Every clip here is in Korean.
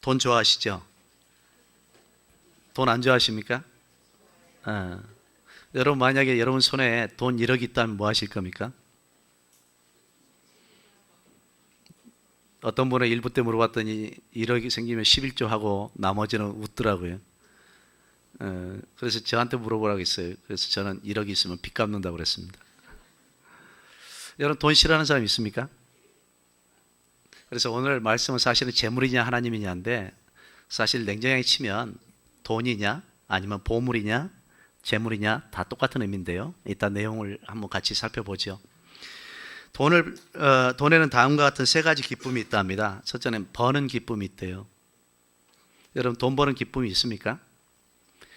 돈 좋아하시죠? 돈 안 좋아하십니까? 여러분 만약에 여러분 손에 돈 1억 있다면 뭐 하실 겁니까? 어떤 분은 일부 때 물어봤더니 1억이 생기면 11조 하고 나머지는 웃더라고요. 그래서 저한테 물어보라고 했어요. 그래서 저는 1억이 있으면 빚 갚는다고 그랬습니다. 여러분 돈 싫어하는 사람 있습니까? 그래서 오늘 말씀은 사실은 재물이냐 하나님이냐인데, 사실 냉정하게 치면 돈이냐 아니면 보물이냐 재물이냐 다 똑같은 의미인데요. 일단 내용을 한번 같이 살펴보죠. 돈에는 다음과 같은 세 가지 기쁨이 있답니다. 첫째는 버는 기쁨이 있대요. 여러분 돈 버는 기쁨이 있습니까?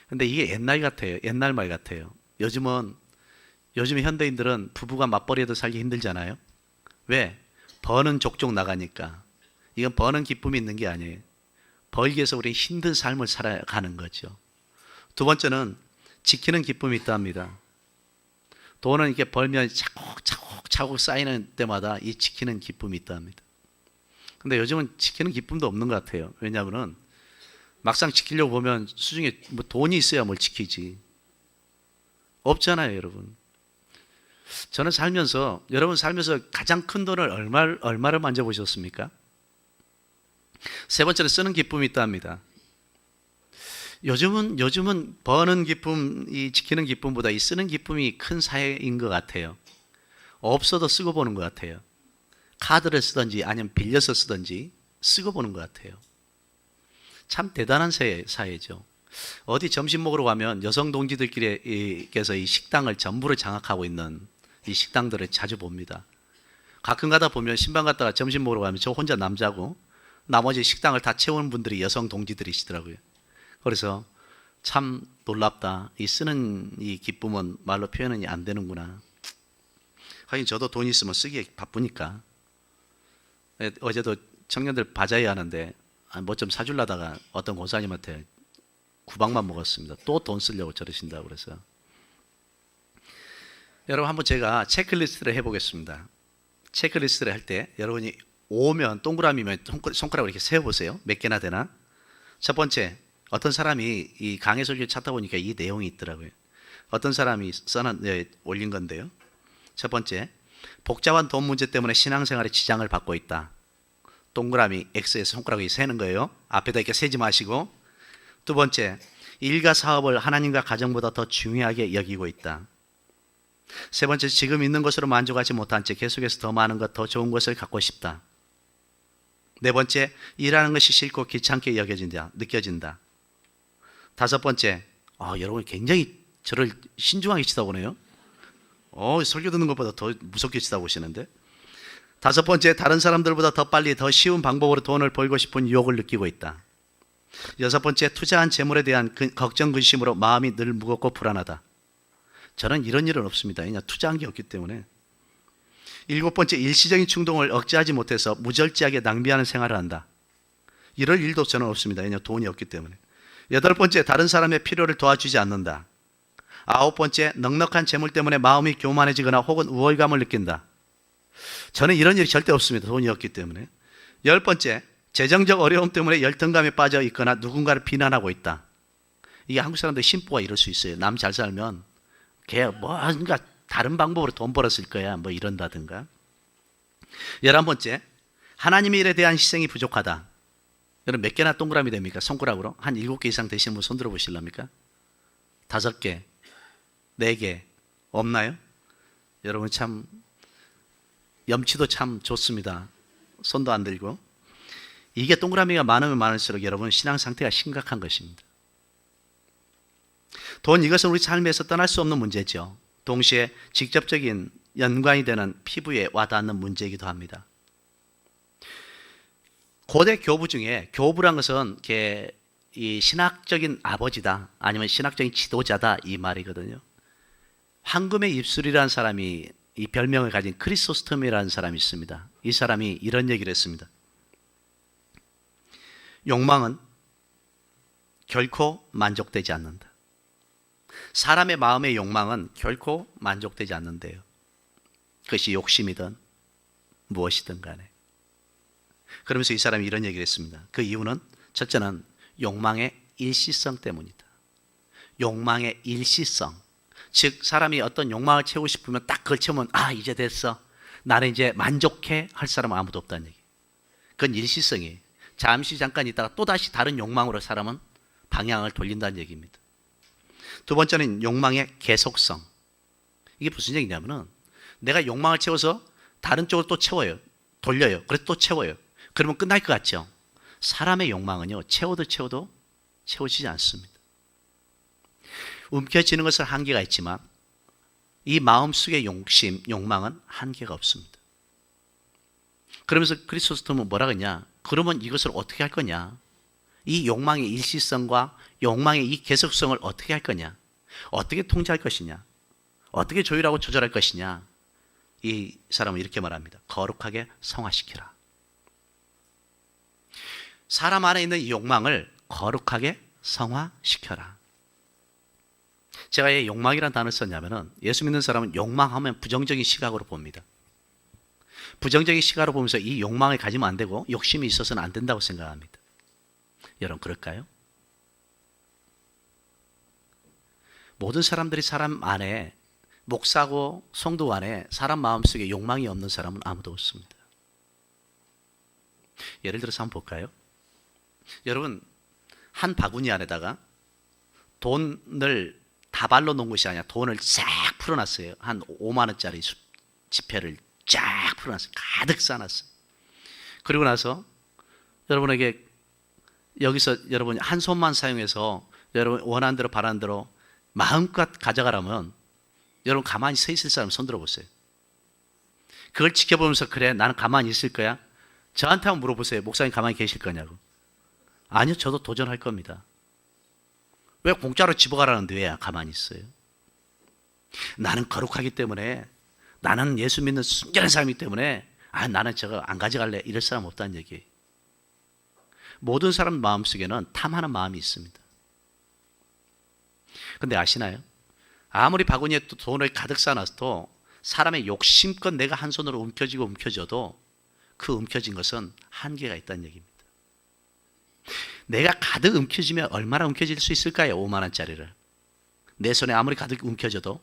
근데 이게 옛날 같아요. 옛날 말 같아요. 요즘 현대인들은 부부가 맞벌이해도 살기 힘들잖아요. 왜? 버는 족족 나가니까. 이건 버는 기쁨이 있는 게 아니에요. 벌기 위해서 우리 힘든 삶을 살아가는 거죠. 두 번째는 지키는 기쁨이 있답니다. 돈은 이렇게 벌면 차곡차곡 쌓이는 때마다 이 지키는 기쁨이 있답니다. 근데 요즘은 지키는 기쁨도 없는 것 같아요. 왜냐하면 막상 지키려고 보면 수중에 뭐 돈이 있어야 뭘 지키지. 없잖아요, 여러분. 저는 여러분 살면서 가장 큰 돈을 얼마를 만져보셨습니까? 세 번째는 쓰는 기쁨이 있답니다. 요즘은 버는 기쁨, 이 지키는 기쁨보다 이 쓰는 기쁨이 큰 사회인 것 같아요. 없어도 쓰고 보는 것 같아요. 카드를 쓰든지 아니면 빌려서 쓰든지 쓰고 보는 것 같아요. 참 대단한 사회죠. 어디 점심 먹으러 가면 여성 동지들끼리께서 이 식당을 전부를 장악하고 있는 이 식당들을 자주 봅니다. 가끔 가다 보면 신방 갔다가 점심 먹으러 가면 저 혼자 남자고 나머지 식당을 다 채우는 분들이 여성 동지들이시더라고요. 그래서 참 놀랍다. 이 쓰는 이 기쁨은 말로 표현이 안 되는구나. 하긴 저도 돈 있으면 쓰기에 바쁘니까. 어제도 청년들 바자회 하는데 뭐 좀 사주려다가 어떤 권사님한테 구박만 먹었습니다. 또 돈 쓰려고 저러신다고 그래서. 여러분 한번 제가 체크리스트를 해보겠습니다. 체크리스트를 할 때 여러분이 5면 동그라미면 손가락으로 이렇게 세워보세요. 몇 개나 되나? 첫 번째, 어떤 사람이 이 강해 설교 찾다 보니까 이 내용이 있더라고요. 어떤 사람이 올린 건데요. 첫 번째, 복잡한 돈 문제 때문에 신앙생활에 지장을 받고 있다. 동그라미 X에서 손가락이 세는 거예요. 앞에다 이렇게 세지 마시고. 두 번째, 일과 사업을 하나님과 가정보다 더 중요하게 여기고 있다. 세 번째, 지금 있는 것으로 만족하지 못한 채 계속해서 더 많은 것, 더 좋은 것을 갖고 싶다. 네 번째, 일하는 것이 싫고 귀찮게 느껴진다. 다섯 번째, 여러분 굉장히 저를 신중하게 치다보네요. 설교 듣는 것보다 더 무섭게 치다보시는데. 다섯 번째, 다른 사람들보다 더 빨리 더 쉬운 방법으로 돈을 벌고 싶은 유혹을 느끼고 있다. 여섯 번째, 투자한 재물에 대한 걱정 근심으로 마음이 늘 무겁고 불안하다. 저는 이런 일은 없습니다. 그냥 투자한 게 없기 때문에. 일곱 번째, 일시적인 충동을 억제하지 못해서 무절제하게 낭비하는 생활을 한다. 이럴 일도 저는 없습니다. 왜냐하면 돈이 없기 때문에. 여덟 번째, 다른 사람의 필요를 도와주지 않는다. 아홉 번째, 넉넉한 재물 때문에 마음이 교만해지거나 혹은 우월감을 느낀다. 저는 이런 일이 절대 없습니다. 돈이 없기 때문에. 열 번째, 재정적 어려움 때문에 열등감에 빠져 있거나 누군가를 비난하고 있다. 이게 한국 사람들 심보가 이럴 수 있어요. 남 잘 살면 걔 뭔가 다른 방법으로 돈 벌었을 거야 뭐 이런다든가. 11번째, 하나님의 일에 대한 희생이 부족하다. 여러분 몇 개나 동그라미 됩니까? 손가락으로 한 7개 이상 되시는 분 손 들어 보실랍니까? 5개, 4개 없나요? 여러분 참 염치도 참 좋습니다. 손도 안 들고. 이게 동그라미가 많으면 많을수록 여러분 신앙 상태가 심각한 것입니다. 돈, 이것은 우리 삶에서 떠날 수 없는 문제죠. 동시에 직접적인 연관이 되는 피부에 와닿는 문제이기도 합니다. 고대 교부 중에 교부란 것은 이 신학적인 아버지다 아니면 신학적인 지도자다 이 말이거든요. 황금의 입술이라는 사람이 이 별명을 가진 크리소스톰이라는 사람이 있습니다. 이 사람이 이런 얘기를 했습니다. 욕망은 결코 만족되지 않는다. 사람의 마음의 욕망은 결코 만족되지 않는데요. 그것이 욕심이든 무엇이든 간에. 그러면서 이 사람이 이런 얘기를 했습니다. 그 이유는 첫째는 욕망의 일시성 때문이다. 욕망의 일시성. 즉 사람이 어떤 욕망을 채우고 싶으면 딱 그걸 채우면 이제 됐어. 나는 이제 만족해 할 사람은 아무도 없다는 얘기. 그건 일시성이에요. 잠시 잠깐 있다가 또다시 다른 욕망으로 사람은 방향을 돌린다는 얘기입니다. 두 번째는 욕망의 계속성. 이게 무슨 얘기냐면은 내가 욕망을 채워서 다른 쪽으로 또 채워요. 돌려요. 그래서 또 채워요. 그러면 끝날 것 같죠? 사람의 욕망은요, 채워도 채워지지 않습니다. 움켜쥐는 것은 한계가 있지만 이 마음속의 욕심, 욕망은 한계가 없습니다. 그러면서 그리스도스는 뭐라 그러냐? 그러면 이것을 어떻게 할 거냐? 이 욕망의 일시성과 욕망의 이 계속성을 어떻게 할 거냐? 어떻게 통제할 것이냐? 어떻게 조율하고 조절할 것이냐? 이 사람은 이렇게 말합니다. 거룩하게 성화시키라. 사람 안에 있는 이 욕망을 거룩하게 성화시켜라. 제가 이 욕망이라는 단어를 썼냐면은 예수 믿는 사람은 욕망하면 부정적인 시각으로 봅니다. 부정적인 시각으로 보면서 이 욕망을 가지면 안 되고 욕심이 있어서는 안 된다고 생각합니다. 여러분 그럴까요? 모든 사람들이 사람 안에 목사고 성도 안에 사람 마음속에 욕망이 없는 사람은 아무도 없습니다. 예를 들어서 한번 볼까요? 여러분 한 바구니 안에다가 돈을 다발로 놓은 것이 아니라 돈을 쫙 풀어놨어요. 한 5만 원짜리 지폐를 쫙 풀어놨어요. 가득 쌓아놨어요. 그리고 나서 여러분에게 여기서 여러분이 한 손만 사용해서 여러분 원하는 대로 바라는 대로 마음껏 가져가라면 여러분 가만히 서 있을 사람 손 들어보세요. 그걸 지켜보면서 그래 나는 가만히 있을 거야? 저한테 한번 물어보세요. 목사님 가만히 계실 거냐고. 아니요, 저도 도전할 겁니다. 왜 공짜로 집어가라는데 왜 가만히 있어요? 나는 거룩하기 때문에, 나는 예수 믿는 순결한 사람이기 때문에 나는 저거 안 가져갈래 이럴 사람 없다는 얘기예요. 모든 사람 마음속에는 탐하는 마음이 있습니다. 근데 아시나요? 아무리 바구니에 돈을 가득 쌓아놔도 사람의 욕심껏 내가 한 손으로 움켜쥐고 그 움켜진 것은 한계가 있다는 얘기입니다. 내가 가득 움켜쥐면 얼마나 움켜질 수 있을까요? 5만 원짜리를. 내 손에 아무리 가득 움켜져도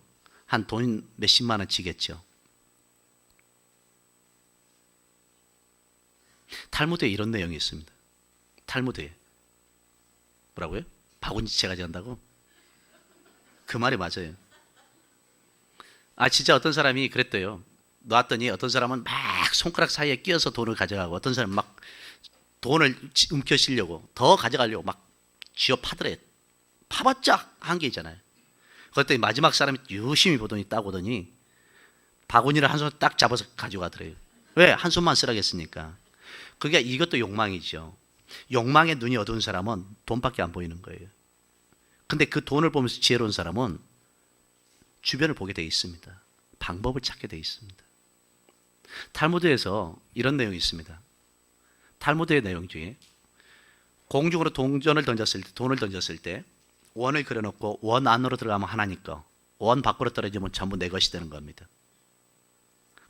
한 돈 몇십만 원 치겠죠. 탈무드에 이런 내용이 있습니다. 탈무드에 뭐라고요? 바구니채 가져간다고? 그 말이 맞아요. 진짜 어떤 사람이 그랬대요. 놨더니 어떤 사람은 막 손가락 사이에 끼어서 돈을 가져가고 어떤 사람은 막 돈을 움켜쥐려고 더 가져가려고 막 쥐어 파더래. 파봤자 한계잖아요. 그랬더니 마지막 사람이 유심히 보더니 딱 오더니 바구니를 한 손에 딱 잡아서 가져가더래요. 왜? 한 손만 쓰라겠습니까? 그게 이것도 욕망이죠. 욕망에 눈이 어두운 사람은 돈밖에 안 보이는 거예요. 근데 그 돈을 보면서 지혜로운 사람은 주변을 보게 되어 있습니다. 방법을 찾게 되어 있습니다. 탈무드에서 이런 내용이 있습니다. 탈무드의 내용 중에 공중으로 돈을 던졌을 때 원을 그려놓고 원 안으로 들어가면 하나님 거, 원 밖으로 떨어지면 전부 내 것이 되는 겁니다.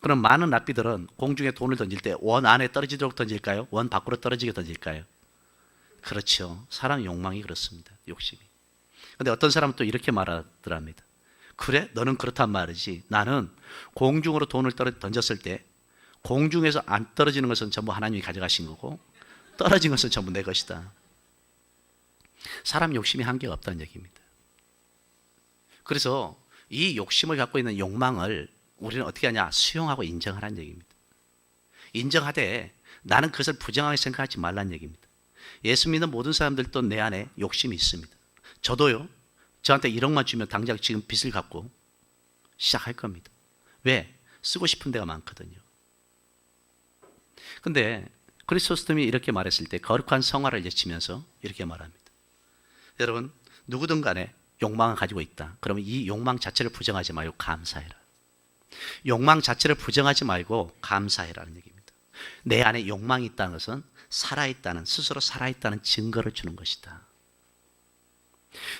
그럼 많은 랍비들은 공중에 돈을 던질 때 원 안에 떨어지도록 던질까요? 원 밖으로 떨어지게 던질까요? 그렇죠. 사람 욕망이 그렇습니다. 욕심이. 근데 어떤 사람은 또 이렇게 말하더랍니다. 그래? 너는 그렇단 말이지. 나는 공중으로 돈을 던졌을 때 공중에서 안 떨어지는 것은 전부 하나님이 가져가신 거고 떨어진 것은 전부 내 것이다. 사람 욕심이 한계가 없다는 얘기입니다. 그래서 이 욕심을 갖고 있는 욕망을 우리는 어떻게 하냐? 수용하고 인정하라는 얘기입니다. 인정하되 나는 그것을 부정하게 생각하지 말라는 얘기입니다. 예수 믿는 모든 사람들도 내 안에 욕심이 있습니다. 저도요. 저한테 1억만 주면 당장 지금 빚을 갚고 시작할 겁니다. 왜? 쓰고 싶은 데가 많거든요. 근데 그리스도스님이 이렇게 말했을 때 거룩한 성화를 외치면서 이렇게 말합니다. 여러분 누구든 간에 욕망을 가지고 있다. 그러면 이 욕망 자체를 부정하지 말고 감사해라. 욕망 자체를 부정하지 말고 감사해라는 얘기입니다. 내 안에 욕망이 있다는 것은 살아있다는, 스스로 살아있다는 증거를 주는 것이다.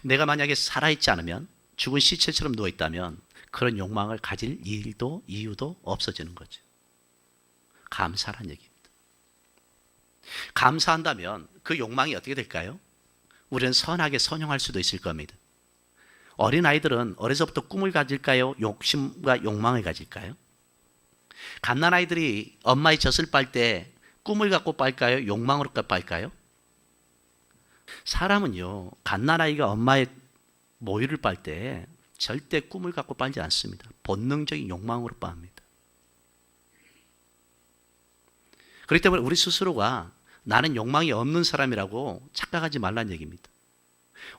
내가 만약에 살아있지 않으면, 죽은 시체처럼 누워있다면 그런 욕망을 가질 이유도 없어지는 거죠. 감사란 얘기입니다. 감사한다면 그 욕망이 어떻게 될까요? 우리는 선하게 선용할 수도 있을 겁니다. 어린아이들은 어려서부터 꿈을 가질까요? 욕심과 욕망을 가질까요? 갓난아이들이 엄마의 젖을 빨 때 꿈을 갖고 빨까요? 욕망으로 빨까요? 사람은요, 갓난아이가 엄마의 모유를 빨 때 절대 꿈을 갖고 빨지 않습니다. 본능적인 욕망으로 빱니다. 그렇기 때문에 우리 스스로가 나는 욕망이 없는 사람이라고 착각하지 말라는 얘기입니다.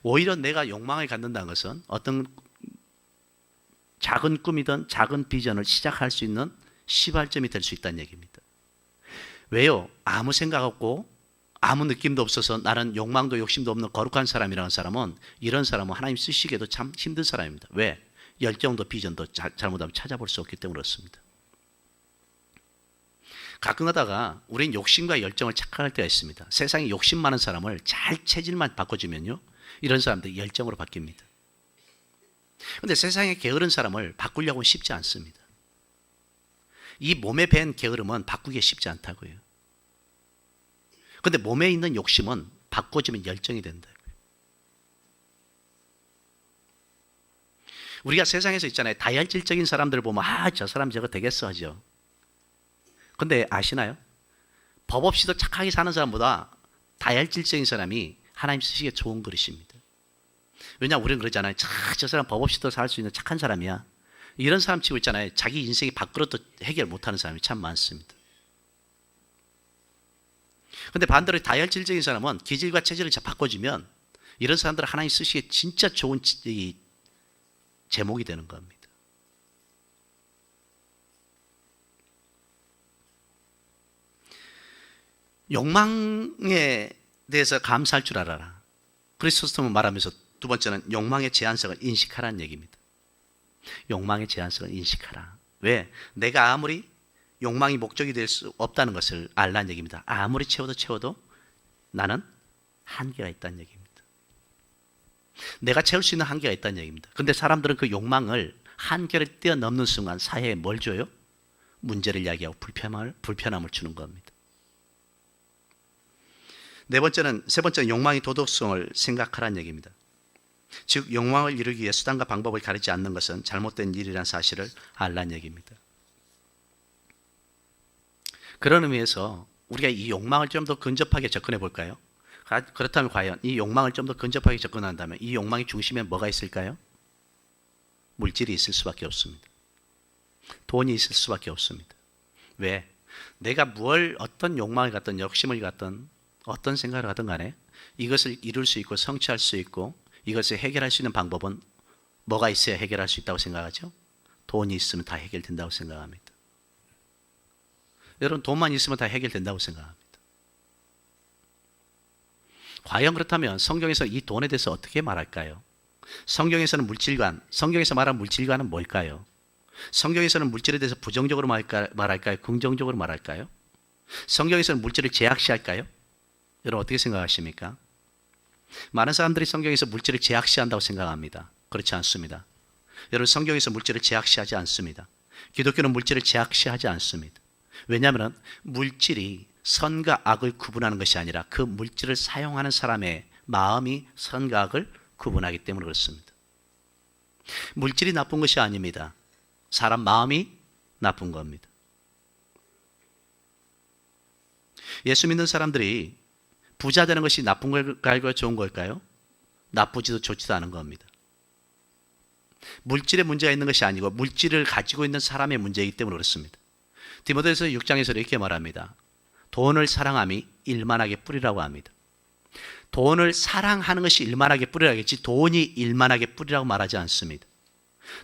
오히려 내가 욕망을 갖는다는 것은 어떤 작은 꿈이든 작은 비전을 시작할 수 있는 시발점이 될 수 있다는 얘기입니다. 왜요? 아무 생각 없고 아무 느낌도 없어서 나는 욕망도 욕심도 없는 거룩한 사람이라는 사람은, 이런 사람은 하나님 쓰시기에도 참 힘든 사람입니다. 왜? 열정도 비전도 잘못하면 찾아볼 수 없기 때문에 그렇습니다. 가끔 가다가 우린 욕심과 열정을 착각할 때가 있습니다. 세상에 욕심 많은 사람을 잘 체질만 바꿔주면요, 이런 사람들이 열정으로 바뀝니다. 그런데 세상에 게으른 사람을 바꾸려고는 쉽지 않습니다. 이 몸에 밴 게으름은 바꾸기 쉽지 않다고요. 그런데 몸에 있는 욕심은 바꿔주면 열정이 된다고요. 우리가 세상에서 있잖아요, 다혈질적인 사람들을 보면 저 사람 저거 되겠어 하죠. 근데 아시나요? 법 없이도 착하게 사는 사람보다 다혈질적인 사람이 하나님 쓰시기에 좋은 그릇입니다. 왜냐하면 우리는 그러잖아요. 저 사람 법 없이도 살 수 있는 착한 사람이야. 이런 사람 치고 있잖아요. 자기 인생의 밥그릇도 해결 못하는 사람이 참 많습니다. 근데 반대로 다혈질적인 사람은 기질과 체질을 바꿔주면 이런 사람들은 하나님 쓰시기에 진짜 좋은 제목이 되는 겁니다. 욕망에 대해서 감사할 줄 알아라. 그리스도는 말하면서 두 번째는 욕망의 제한성을 인식하라는 얘기입니다. 욕망의 제한성을 인식하라. 왜? 내가 아무리 욕망이 목적이 될 수 없다는 것을 알라는 얘기입니다. 아무리 채워도 나는 한계가 있다는 얘기입니다. 내가 채울 수 있는 한계가 있다는 얘기입니다. 그런데 사람들은 그 욕망을 한계를 뛰어넘는 순간 사회에 뭘 줘요? 문제를 이야기하고 불편함을 주는 겁니다. 세 번째는 욕망의 도덕성을 생각하라는 얘기입니다. 즉 욕망을 이루기 위해 수단과 방법을 가리지 않는 것은 잘못된 일이라는 사실을 알라는 얘기입니다. 그런 의미에서 우리가 이 욕망을 좀 더 근접하게 접근해 볼까요? 그렇다면 과연 이 욕망을 좀 더 근접하게 접근한다면 이 욕망의 중심에 뭐가 있을까요? 물질이 있을 수밖에 없습니다. 돈이 있을 수밖에 없습니다. 왜? 내가 어떤 욕망을 갖든 욕심을 갖든 어떤 생각을 하든 간에 이것을 이룰 수 있고 성취할 수 있고 이것을 해결할 수 있는 방법은 뭐가 있어야 해결할 수 있다고 생각하죠? 돈이 있으면 다 해결된다고 생각합니다. 여러분, 돈만 있으면 다 해결된다고 생각합니다. 과연 그렇다면 성경에서 이 돈에 대해서 어떻게 말할까요? 성경에서는 성경에서 말한 물질관은 뭘까요? 성경에서는 물질에 대해서 부정적으로 말할까요? 긍정적으로 말할까요? 성경에서는 물질을 제약시할까요? 여러분 어떻게 생각하십니까? 많은 사람들이 성경에서 물질을 제약시한다고 생각합니다. 그렇지 않습니다. 여러분, 성경에서 물질을 제약시하지 않습니다. 기독교는 물질을 제약시하지 않습니다. 왜냐하면 물질이 선과 악을 구분하는 것이 아니라 그 물질을 사용하는 사람의 마음이 선과 악을 구분하기 때문에 그렇습니다. 물질이 나쁜 것이 아닙니다. 사람 마음이 나쁜 겁니다. 예수 믿는 사람들이 부자 되는 것이 나쁜 걸까요? 좋은 걸까요? 나쁘지도 좋지도 않은 겁니다. 물질에 문제가 있는 것이 아니고 물질을 가지고 있는 사람의 문제이기 때문에 그렇습니다. 디모데후서 6장에서 이렇게 말합니다. 돈을 사랑함이 일만하게 뿌리라고 합니다. 돈을 사랑하는 것이 일만하게 뿌리라겠지 돈이 일만하게 뿌리라고 말하지 않습니다.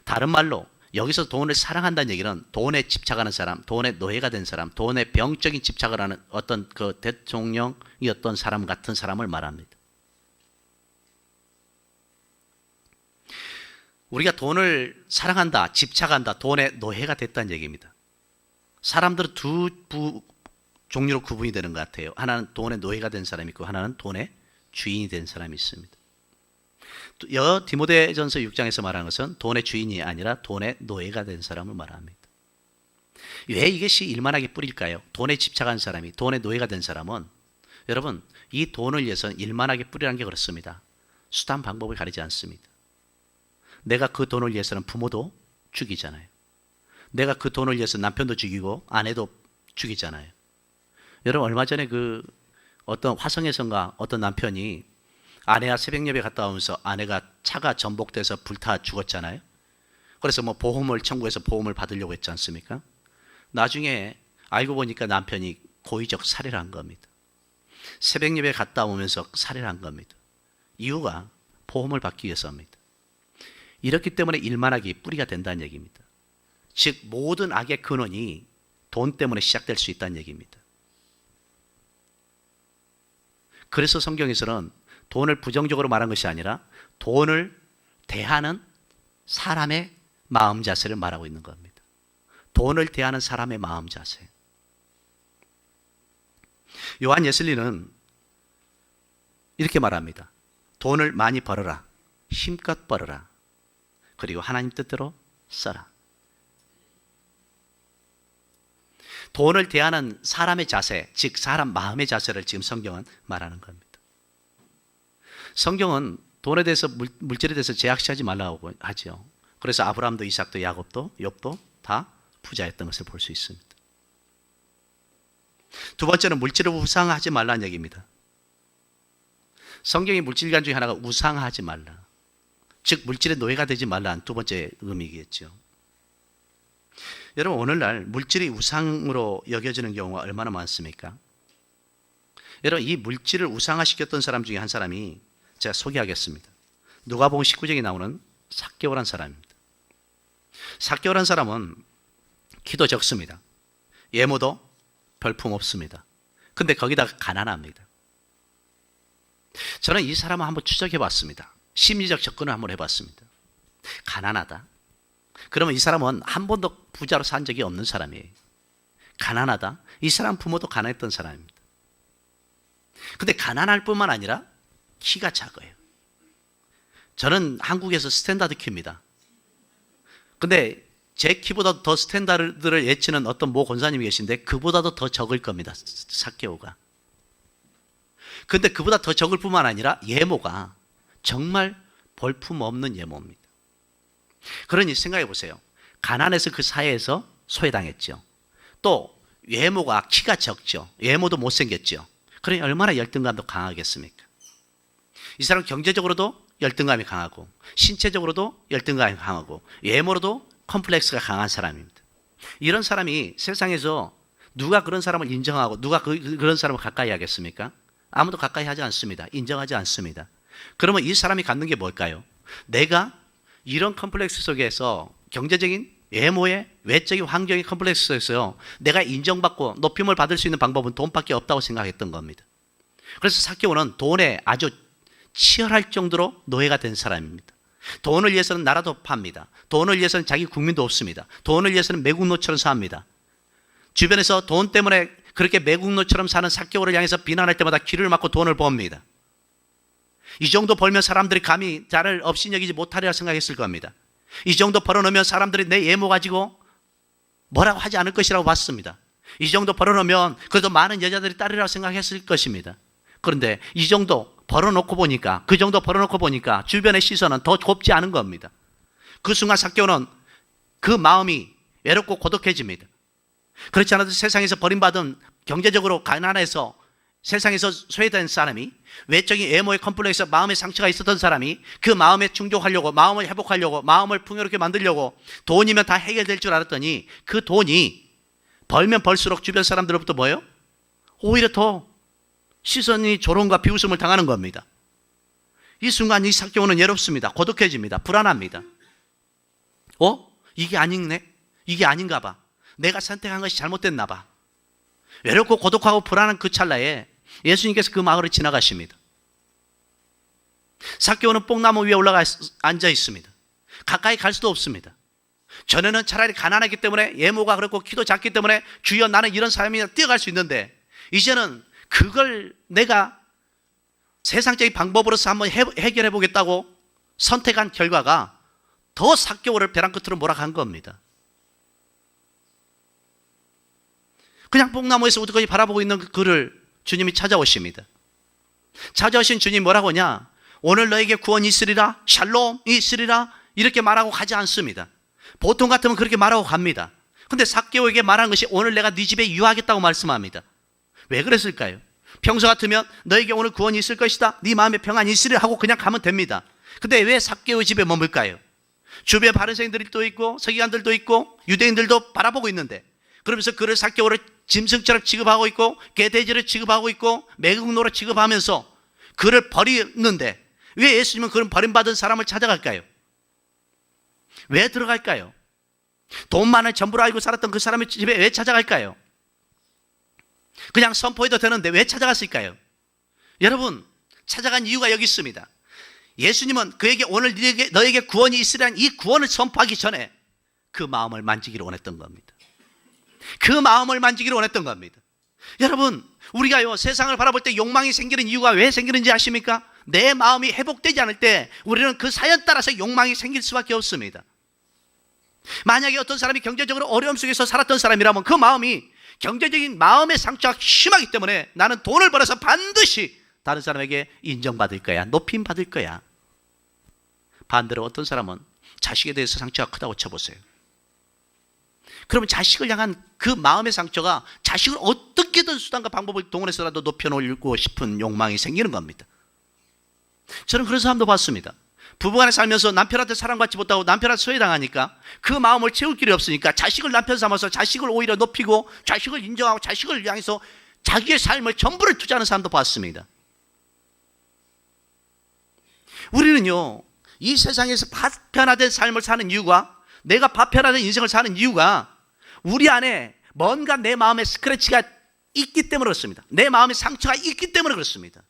다른 말로 여기서 돈을 사랑한다는 얘기는 돈에 집착하는 사람, 돈에 노예가 된 사람, 돈에 병적인 집착을 하는 어떤 그 대통령이었던 사람 같은 사람을 말합니다. 우리가 돈을 사랑한다, 집착한다, 돈의 노예가 됐다는 얘기입니다. 사람들은 두 종류로 구분이 되는 것 같아요. 하나는 돈의 노예가 된 사람이 있고 하나는 돈의 주인이 된 사람이 있습니다. 디모데전서 6장에서 말하는 것은 돈의 주인이 아니라 돈의 노예가 된 사람을 말합니다. 왜 이것이 일만하게 뿌릴까요? 돈에 집착한 사람이, 돈의 노예가 된 사람은 여러분, 이 돈을 위해서 일만하게 뿌리라는 게 그렇습니다. 수단 방법을 가리지 않습니다. 내가 그 돈을 위해서는 부모도 죽이잖아요. 내가 그 돈을 위해서 남편도 죽이고 아내도 죽이잖아요. 여러분, 얼마 전에 그 어떤 화성에선가 어떤 남편이 아내와 새벽 예배 갔다 오면서 아내가 차가 전복돼서 불타 죽었잖아요. 그래서 뭐 보험을 청구해서 보험을 받으려고 했지 않습니까? 나중에 알고 보니까 남편이 고의적 살해를 한 겁니다. 새벽 예배 갔다 오면서 살해를 한 겁니다. 이유가 보험을 받기 위해서입니다. 이렇기 때문에 일만하기 뿌리가 된다는 얘기입니다. 즉 모든 악의 근원이 돈 때문에 시작될 수 있다는 얘기입니다. 그래서 성경에서는 돈을 부정적으로 말한 것이 아니라 돈을 대하는 사람의 마음 자세를 말하고 있는 겁니다. 돈을 대하는 사람의 마음 자세. 요한 예슬리는 이렇게 말합니다. 돈을 많이 벌어라. 힘껏 벌어라. 그리고 하나님 뜻대로 써라. 돈을 대하는 사람의 자세, 즉 사람 마음의 자세를 지금 성경은 말하는 겁니다. 성경은 돈에 대해서 물질에 대해서 제약시하지 말라고 하죠. 그래서 아브라함도 이삭도 야곱도 욥도 다 부자였던 것을 볼 수 있습니다. 두 번째는 물질을 우상하지 말라는 얘기입니다. 성경의 물질관 중에 하나가 우상하지 말라. 즉 물질의 노예가 되지 말라는 두 번째 의미겠죠. 여러분, 오늘날 물질이 우상으로 여겨지는 경우가 얼마나 많습니까? 여러분, 이 물질을 우상화시켰던 사람 중에 한 사람이 제가 소개하겠습니다. 누가복음 19장에 나오는 삭개오란 사람입니다. 삭개오란 사람은 키도 적습니다. 외모도 별품 없습니다. 근데 거기다가 가난합니다. 저는 이 사람을 한번 추적해 봤습니다. 심리적 접근을 한번 해봤습니다. 가난하다. 그러면 이 사람은 한 번도 부자로 산 적이 없는 사람이에요. 가난하다. 이 사람 부모도 가난했던 사람입니다. 근데 가난할 뿐만 아니라 키가 작아요. 저는 한국에서 스탠다드 키입니다. 근데 제 키보다 더 스탠다드를 예치는 어떤 모 권사님이 계신데 그보다도 더 적을 겁니다. 삭개오가. 근데 그보다 더 적을 뿐만 아니라 외모가 정말 볼품없는 외모입니다. 그러니 생각해 보세요. 가난해서 그 사회에서 소외당했죠. 또 외모가 키가 적죠. 외모도 못생겼죠. 그러니 얼마나 열등감도 강하겠습니까? 이 사람 경제적으로도 열등감이 강하고 신체적으로도 열등감이 강하고 외모로도 컴플렉스가 강한 사람입니다. 이런 사람이 세상에서 누가 그런 사람을 인정하고 누가 그런 사람을 가까이 하겠습니까? 아무도 가까이 하지 않습니다. 인정하지 않습니다. 그러면 이 사람이 갖는 게 뭘까요? 내가 이런 컴플렉스 속에서 경제적인 외모의 외적인 환경의 컴플렉스 속에서 내가 인정받고 높임을 받을 수 있는 방법은 돈밖에 없다고 생각했던 겁니다. 그래서 삭개오는 돈에 아주 치열할 정도로 노예가 된 사람입니다. 돈을 위해서는 나라도 팝니다. 돈을 위해서는 자기 국민도 없습니다. 돈을 위해서는 매국노처럼 삽니다. 주변에서 돈 때문에 그렇게 매국노처럼 사는 삭개오를 향해서 비난할 때마다 귀를 막고 돈을 법니다. 이 정도 벌면 사람들이 감히 나를 업신여기지 못하리라 생각했을 겁니다. 이 정도 벌어놓으면 사람들이 내 외모 가지고 뭐라고 하지 않을 것이라고 봤습니다. 이 정도 벌어놓으면 그래도 많은 여자들이 따르라고 생각했을 것입니다. 그런데 이 정도 벌어놓고 보니까 그 정도 벌어놓고 보니까 주변의 시선은 더 곱지 않은 겁니다. 그 순간 삭개오는 그 마음이 외롭고 고독해집니다. 그렇지 않아도 세상에서 버림받은 경제적으로 가난해서 세상에서 소외된 사람이 외적인 외모의 컴플렉스에 마음의 상처가 있었던 사람이 그 마음에 충족하려고 마음을 회복하려고 마음을 풍요롭게 만들려고 돈이면 다 해결될 줄 알았더니 그 돈이 벌면 벌수록 주변 사람들로부터 뭐예요? 오히려 더 시선이 조롱과 비웃음을 당하는 겁니다. 이 순간 이 삭개오는 외롭습니다. 고독해집니다. 불안합니다. 이게 아니네? 이게 아닌가 봐. 내가 선택한 것이 잘못됐나 봐. 외롭고 고독하고 불안한 그 찰나에 예수님께서 그 마을을 지나가십니다. 삭개오는 뽕나무 위에 올라가 앉아 있습니다. 가까이 갈 수도 없습니다. 전에는 차라리 가난하기 때문에 외모가 그렇고 키도 작기 때문에 주여 나는 이런 사람이라 뛰어갈 수 있는데 이제는 그걸 내가 세상적인 방법으로서 한번 해결해 보겠다고 선택한 결과가 더 삭개오를 벼랑 끝으로 몰아간 겁니다. 그냥 뽕나무에서 우두커니 바라보고 있는 그를 주님이 찾아오십니다. 찾아오신 주님이 뭐라고 하냐? 오늘 너에게 구원이 있으리라, 샬롬이 있으리라, 이렇게 말하고 가지 않습니다. 보통 같으면 그렇게 말하고 갑니다. 근데 삭개오에게 말한 것이 오늘 내가 네 집에 유하겠다고 말씀합니다. 왜 그랬을까요? 평소 같으면 너에게 오늘 구원이 있을 것이다, 네 마음에 평안이 있으리라 하고 그냥 가면 됩니다. 근데 왜 삭개오 집에 머물까요? 주변에 바리새인들도 있고 서기관들도 있고 유대인들도 바라보고 있는데, 그러면서 그를 삭개오를 짐승처럼 취급하고 있고 개돼지를 취급하고 있고 매국노로 취급하면서 그를 버리는데 왜 예수님은 그런 버림받은 사람을 찾아갈까요? 왜 들어갈까요? 돈 많은 전부를 알고 살았던 그 사람의 집에 왜 찾아갈까요? 그냥 선포해도 되는데 왜 찾아갔을까요? 여러분, 찾아간 이유가 여기 있습니다. 예수님은 그에게 오늘 너에게 구원이 있으리란 이 구원을 선포하기 전에 그 마음을 만지기를 원했던 겁니다. 그 마음을 만지기를 원했던 겁니다. 여러분, 우리가요 세상을 바라볼 때 욕망이 생기는 이유가 왜 생기는지 아십니까? 내 마음이 회복되지 않을 때 우리는 그 사연 따라서 욕망이 생길 수밖에 없습니다. 만약에 어떤 사람이 경제적으로 어려움 속에서 살았던 사람이라면 그 마음이 경제적인 마음의 상처가 심하기 때문에 나는 돈을 벌어서 반드시 다른 사람에게 인정받을 거야, 높임 받을 거야. 반대로 어떤 사람은 자식에 대해서 상처가 크다고 쳐보세요. 그러면 자식을 향한 그 마음의 상처가 자식을 어떻게든 수단과 방법을 동원해서라도 높여놓고 싶은 욕망이 생기는 겁니다. 저는 그런 사람도 봤습니다. 부부간에 살면서 남편한테 사랑받지 못하고 남편한테 소외당하니까 그 마음을 채울 길이 없으니까 자식을 남편 삼아서 자식을 오히려 높이고 자식을 인정하고 자식을 향해서 자기의 삶을 전부를 투자하는 사람도 봤습니다. 우리는요 이 세상에서 파편화된 삶을 사는 이유가, 내가 파편화된 인생을 사는 이유가 우리 안에 뭔가 내 마음에 스크래치가 있기 때문에 그렇습니다. 내 마음에 상처가 있기 때문에 그렇습니다.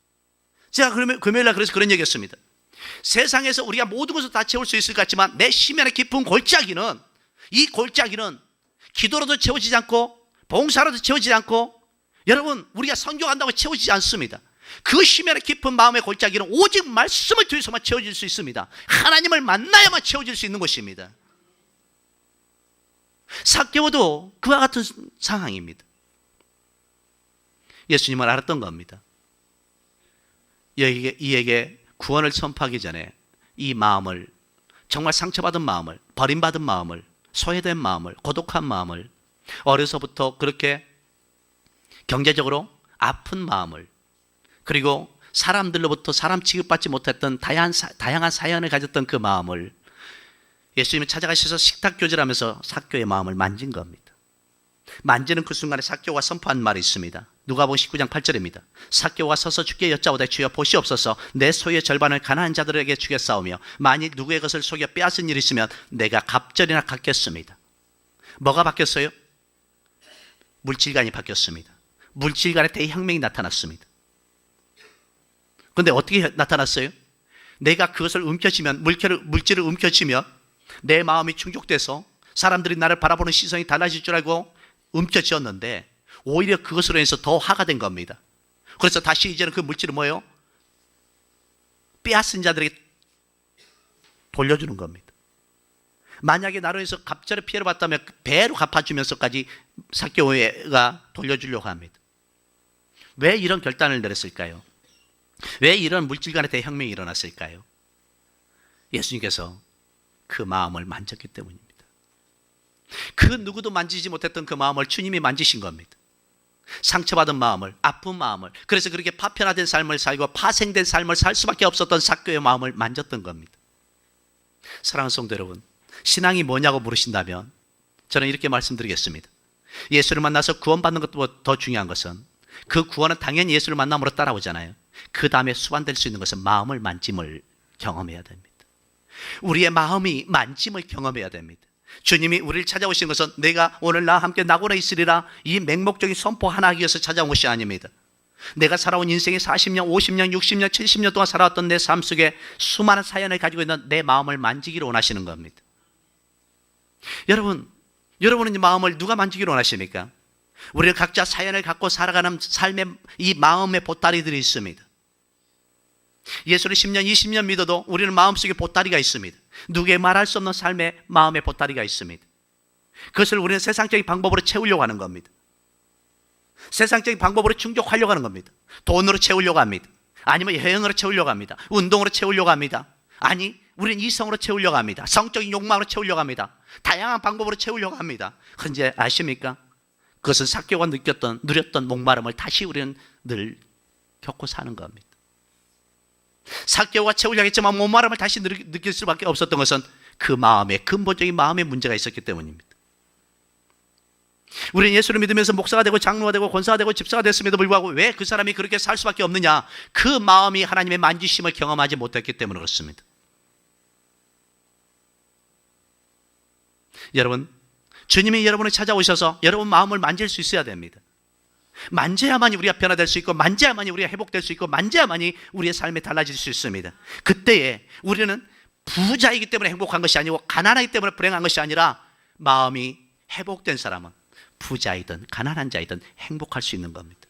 제가 금요일날 그래서 그런 얘기했습니다. 세상에서 우리가 모든 것을 다 채울 수 있을 것 같지만 내 심연의 깊은 골짜기는, 이 골짜기는 기도로도 채워지지 않고 봉사로도 채워지지 않고, 여러분 우리가 선교한다고 채워지지 않습니다. 그 심연의 깊은 마음의 골짜기는 오직 말씀을 통해서만 채워질 수 있습니다. 하나님을 만나야만 채워질 수 있는 것입니다. 삭개오도 그와 같은 상황입니다. 예수님은 알았던 겁니다. 이에게 구원을 선포하기 전에 이 마음을, 정말 상처받은 마음을, 버림받은 마음을, 소외된 마음을, 고독한 마음을, 어려서부터 그렇게 경제적으로 아픈 마음을, 그리고 사람들로부터 사람 취급받지 못했던 다양한 사연을 가졌던 그 마음을 예수님이 찾아가셔서 식탁교제하면서 삭개오의 마음을 만진 겁니다. 만지는 그 순간에 삭개오가 선포한 말이 있습니다. 누가복음 19장 8절입니다. 삭개오가 서서 주께 여짜오되 주여 보시옵소서, 내 소유의 절반을 가난한 자들에게 주겠사오며 만일 누구의 것을 속여 빼앗은 일이 있으면 내가 갑절이나 갚겠습니다. 뭐가 바뀌었어요? 물질관이 바뀌었습니다. 물질관의 대혁명이 나타났습니다. 그런데 어떻게 나타났어요? 내가 그것을 움켜쥐면, 물질을 움켜쥐면 내 마음이 충족돼서 사람들이 나를 바라보는 시선이 달라질 줄 알고 움켜쥐었는데 오히려 그것으로 인해서 더 화가 된 겁니다. 그래서 다시 이제는 그 물질을 뭐예요? 빼앗은 자들에게 돌려주는 겁니다. 만약에 나로 해서 갑절의 피해를 봤다면 배로 갚아주면서까지 삭개오가 돌려주려고 합니다. 왜 이런 결단을 내렸을까요? 왜 이런 물질간의 대혁명이 일어났을까요? 예수님께서 그 마음을 만졌기 때문입니다. 그 누구도 만지지 못했던 그 마음을 주님이 만지신 겁니다. 상처받은 마음을, 아픈 마음을, 그래서 그렇게 파편화된 삶을 살고 파생된 삶을 살 수밖에 없었던 삭개오의 마음을 만졌던 겁니다. 사랑하는 성도 여러분, 신앙이 뭐냐고 물으신다면 저는 이렇게 말씀드리겠습니다. 예수를 만나서 구원받는 것보다 더 중요한 것은, 그 구원은 당연히 예수를 만남으로 따라오잖아요. 그 다음에 수반될 수 있는 것은 마음을 만짐을 경험해야 됩니다. 우리의 마음이 만짐을 경험해야 됩니다. 주님이 우리를 찾아오신 것은 내가 오늘 나와 함께 나고라 있으리라 이 맹목적인 선포 하나 하기 위해서 찾아온 것이 아닙니다. 내가 살아온 인생의 40년, 50년, 60년, 70년 동안 살아왔던 내 삶 속에 수많은 사연을 가지고 있는 내 마음을 만지기를 원하시는 겁니다. 여러분은 이 마음을 누가 만지기를 원하십니까? 우리는 각자 사연을 갖고 살아가는 삶의 이 마음의 보따리들이 있습니다. 예수를 10년, 20년 믿어도 우리는 마음속에 보따리가 있습니다. 누구에 말할 수 없는 삶의 마음의 보따리가 있습니다. 그것을 우리는 세상적인 방법으로 채우려고 하는 겁니다. 세상적인 방법으로 충족하려고 하는 겁니다. 돈으로 채우려고 합니다. 아니면 여행으로 채우려고 합니다. 운동으로 채우려고 합니다. 아니, 우리는 이성으로 채우려고 합니다. 성적인 욕망으로 채우려고 합니다. 다양한 방법으로 채우려고 합니다. 그런데 아십니까? 그것은 삭개오가 누렸던 목마름을 다시 우리는 늘 겪고 사는 겁니다. 삭개오가 채우려고 했지만 목마름을 다시 느낄 수밖에 없었던 것은 그 마음에, 근본적인 마음의 문제가 있었기 때문입니다. 우리는 예수를 믿으면서 목사가 되고 장로가 되고 권사가 되고 집사가 됐음에도 불구하고 왜 그 사람이 그렇게 살 수밖에 없느냐? 그 마음이 하나님의 만지심을 경험하지 못했기 때문에 그렇습니다. 여러분, 주님이 여러분을 찾아오셔서 여러분 마음을 만질 수 있어야 됩니다. 만져야만이 우리가 변화될 수 있고, 만져야만이 우리가 회복될 수 있고, 만져야만이 우리의 삶이 달라질 수 있습니다. 그때에 우리는 부자이기 때문에 행복한 것이 아니고 가난하기 때문에 불행한 것이 아니라 마음이 회복된 사람은 부자이든 가난한 자이든 행복할 수 있는 겁니다.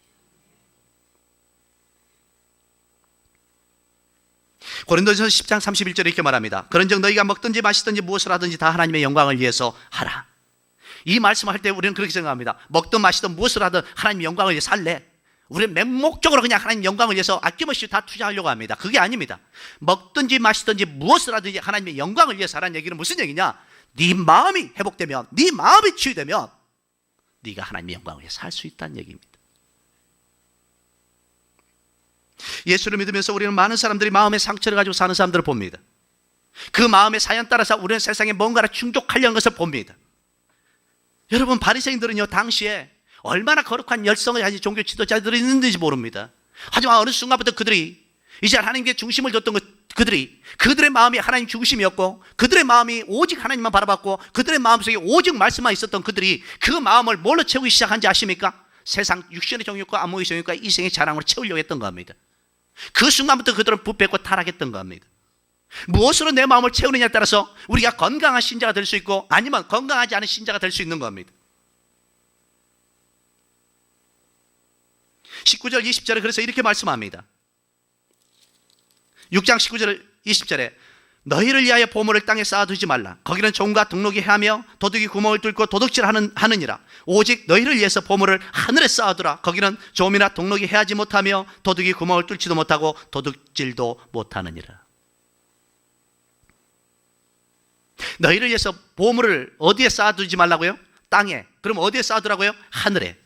고린도전서 10장 31절에 이렇게 말합니다. 그런즉 너희가 먹든지 마시든지 무엇을 하든지 다 하나님의 영광을 위해서 하라. 이 말씀을 할 때 우리는 그렇게 생각합니다. 먹든 마시든 무엇을 하든 하나님의 영광을 위해서 할래. 우리는 맹목적으로 그냥 하나님 영광을 위해서 아낌없이 다 투자하려고 합니다. 그게 아닙니다. 먹든지 마시든지 무엇을 하든지 하나님의 영광을 위해서 하라는 얘기는 무슨 얘기냐? 네 마음이 회복되면, 네 마음이 치유되면 네가 하나님의 영광을 위해서 할 수 있다는 얘기입니다. 예수를 믿으면서 우리는 많은 사람들이 마음의 상처를 가지고 사는 사람들을 봅니다. 그 마음의 사연 따라서 우리는 세상에 뭔가를 충족하려는 것을 봅니다. 여러분, 바리새인들은요 당시에 얼마나 거룩한 열성을 가진 종교 지도자들이 있는지 모릅니다. 하지만 어느 순간부터 그들이 이제 하나님께 중심을 줬던 그들의 마음이 하나님 중심이었고, 그들의 마음이 오직 하나님만 바라봤고, 그들의 마음속에 오직 말씀만 있었던 그들이 그 마음을 뭘로 채우기 시작한지 아십니까? 세상 육신의 정욕과 안목의 정욕과 이생의 자랑으로 채우려고 했던 겁니다. 그 순간부터 그들은 부패했고 타락했던 겁니다. 무엇으로 내 마음을 채우느냐에 따라서 우리가 건강한 신자가 될 수 있고 아니면 건강하지 않은 신자가 될 수 있는 겁니다. 19절 20절에 그래서 이렇게 말씀합니다. 6장 19절 20절에 너희를 위하여 보물을 땅에 쌓아두지 말라. 거기는 종과 등록이 해하며 도둑이 구멍을 뚫고 도둑질하느니라. 오직 너희를 위해서 보물을 하늘에 쌓아두라. 거기는 좀이나 등록이 해하지 못하며 도둑이 구멍을 뚫지도 못하고 도둑질도 못하느니라. 너희를 위해서 보물을 어디에 쌓아두지 말라고요? 땅에. 그럼 어디에 쌓아두라고요? 하늘에.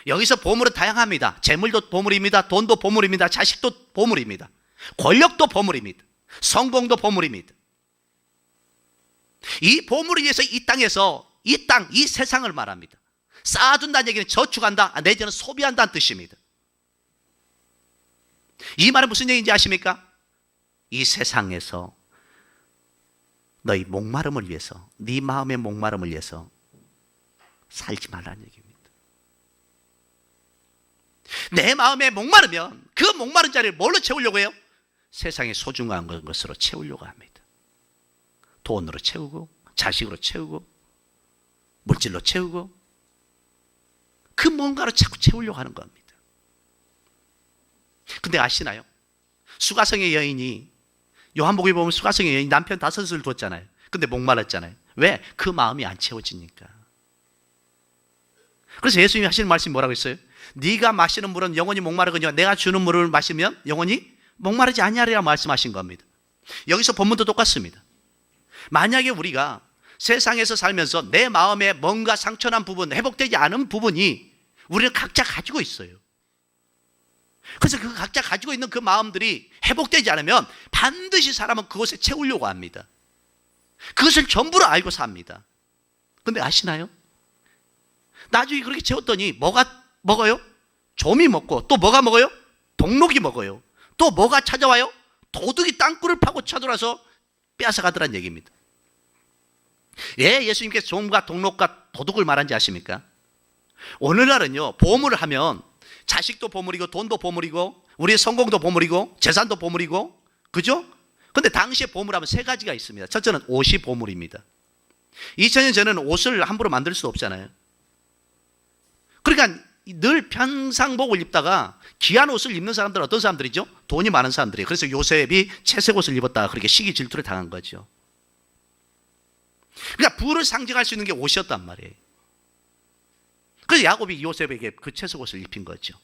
여기서 보물은 다양합니다. 재물도 보물입니다. 돈도 보물입니다. 자식도 보물입니다. 권력도 보물입니다. 성공도 보물입니다. 이 보물을 위해서 이 땅에서 이 세상을 말합니다. 쌓아둔다는 얘기는 저축한다, 내지는 소비한다는 뜻입니다. 이 말은 무슨 얘기인지 아십니까? 이 세상에서 너희 목마름을 위해서, 네 마음의 목마름을 위해서 살지 말라는 얘기입니다. 내 마음에 목마르면 그 목마른 자리를 뭘로 채우려고 해요? 세상의 소중한 것으로 채우려고 합니다. 돈으로 채우고, 자식으로 채우고, 물질로 채우고, 그 뭔가로 자꾸 채우려고 하는 겁니다. 근데 아시나요? 수가성의 여인이, 요한복음에 보면 수가성의 여인이 남편 5을 뒀잖아요. 근데 목말랐잖아요. 왜? 그 마음이 안 채워지니까. 그래서 예수님이 하시는 말씀이 뭐라고 했어요? 네가 마시는 물은 영원히 목마르거니와 내가 주는 물을 마시면 영원히 목마르지 아니하리라 말씀하신 겁니다. 여기서 본문도 똑같습니다. 만약에 우리가 세상에서 살면서 내 마음에 뭔가 상처난 부분, 회복되지 않은 부분이 우리는 각자 가지고 있어요. 그래서 그 각자 가지고 있는 그 마음들이 회복되지 않으면 반드시 사람은 그것에 채우려고 합니다. 그것을 전부로 알고 삽니다. 근데 아시나요? 나중에 그렇게 채웠더니 뭐가 먹어요? 좀이 먹고, 또 뭐가 먹어요? 동록이 먹어요. 또 뭐가 찾아와요? 도둑이 땅굴을 파고 쳐들어와서 빼앗아가더란 얘기입니다. 예, 예수님께서 좀과 동록과 도둑을 말한지 아십니까? 오늘날은요, 보물을 하면 자식도 보물이고 돈도 보물이고 우리의 성공도 보물이고 재산도 보물이고, 그죠? 근데 당시에 보물하면 3가지가 있습니다. 첫째는 옷이 보물입니다. 2000년 전에는 옷을 함부로 만들 수 없잖아요. 그러니까 늘 평상복을 입다가 귀한 옷을 입는 사람들은 어떤 사람들이죠? 돈이 많은 사람들이에요. 그래서 요셉이 채색 옷을 입었다가 그렇게 시기 질투를 당한 거죠. 그러니까 부를 상징할 수 있는 게 옷이었단 말이에요. 그래서 야곱이 요셉에게 그 채색 옷을 입힌 거죠.